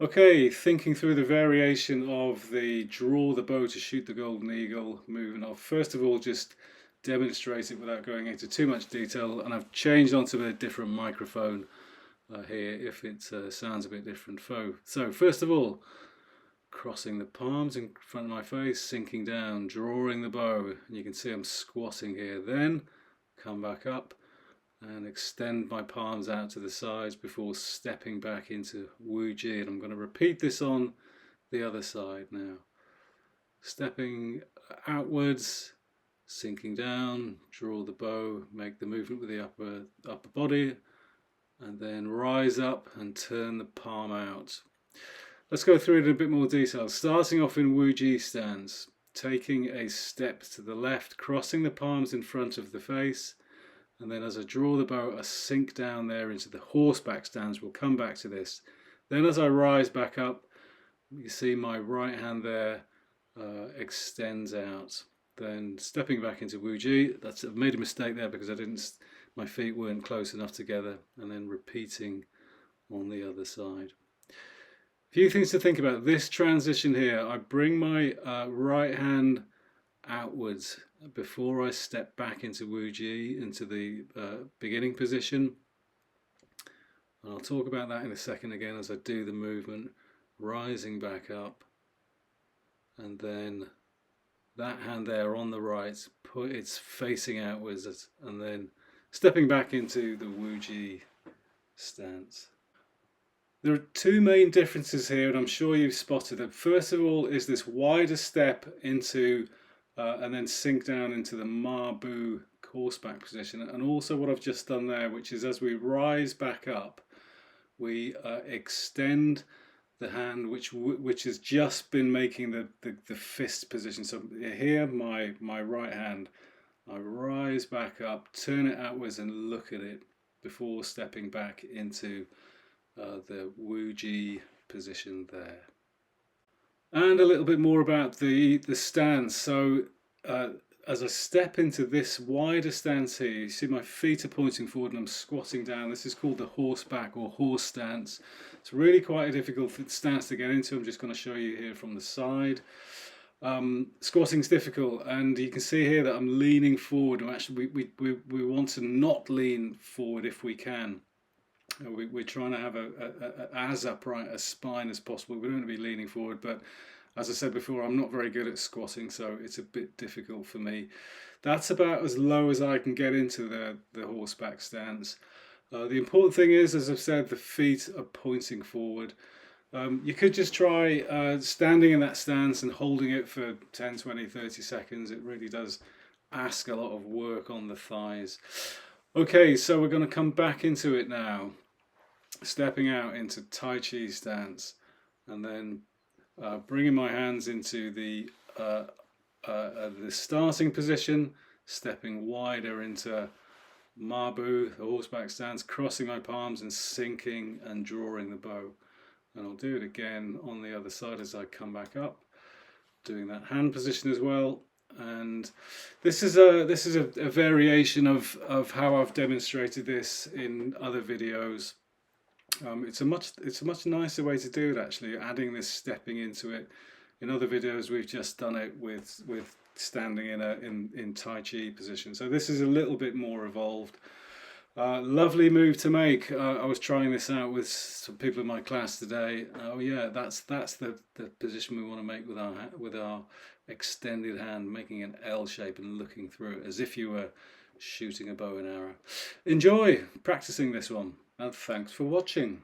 Okay, thinking through the variation of the draw the bow to shoot the golden eagle movement. I'll first of all just demonstrate it without going into too much detail, and I've changed onto a different microphone here if it sounds a bit different. So first of all, crossing the palms in front of my face, sinking down, drawing the bow, and you can see I'm squatting here. Then come back up and extend my palms out to the sides before stepping back into Wu Ji. And I'm going to repeat this on the other side now. Stepping outwards, sinking down, draw the bow, make the movement with the upper body, and then rise up and turn the palm out. Let's go through it in a bit more detail. Starting off in Wu Ji stance, taking a step to the left, crossing the palms in front of the face, and then as I draw the bow, I sink down there into the horseback stance. We'll come back to this. Then as I rise back up, you see my right hand there extends out. Then stepping back into Wu Ji. I've made a mistake there because my feet weren't close enough together. And then repeating on the other side. A few things to think about. This transition here, I bring my right hand outwards before I step back into Wu Ji, into the beginning position. And I'll talk about that in a second again as I do the movement, rising back up, and then that hand there on the right, it's facing outwards, and then stepping back into the Wu Ji stance. There are two main differences here, and I'm sure you've spotted them. First of all is this wider step into and then sink down into the Ma Bu horseback position, and also what I've just done there, which is as we rise back up, we extend the hand which has just been making the fist position. So here, my right hand, I rise back up, turn it outwards, and look at it before stepping back into the Wu Ji position there. And a little bit more about the stance. So as I step into this wider stance here, you see my feet are pointing forward and I'm squatting down. This is called the horseback or horse stance. It's really quite a difficult stance to get into. I'm just going to show you here from the side. Squatting is difficult, and you can see here that I'm leaning forward. Actually, we want to not lean forward if we can. We're trying to have as upright a spine as possible. We don't want to be leaning forward, but as I said before, I'm not very good at squatting, so it's a bit difficult for me. That's about as low as I can get into the horseback stance. The important thing is, as I've said, the feet are pointing forward. You could just try standing in that stance and holding it for 10, 20, 30 seconds. It really does ask a lot of work on the thighs. Okay, so we're going to come back into it now. Stepping out into Tai Chi stance, and then bringing my hands into the starting position, stepping wider into Ma Bu, the horseback stance, crossing my palms and sinking and drawing the bow. And I'll do it again on the other side as I come back up, doing that hand position as well. And this is a variation of how I've demonstrated this in other videos. It's a much nicer way to do it, actually, adding this stepping into it. In other videos we've just done it with standing in Tai Chi position. So this is a little bit more evolved. Lovely move to make. I was trying this out with some people in my class today. Oh yeah, that's the position we want to make with our extended hand, making an L shape and looking through it as if you were shooting a bow and arrow. Enjoy practicing this one, and thanks for watching.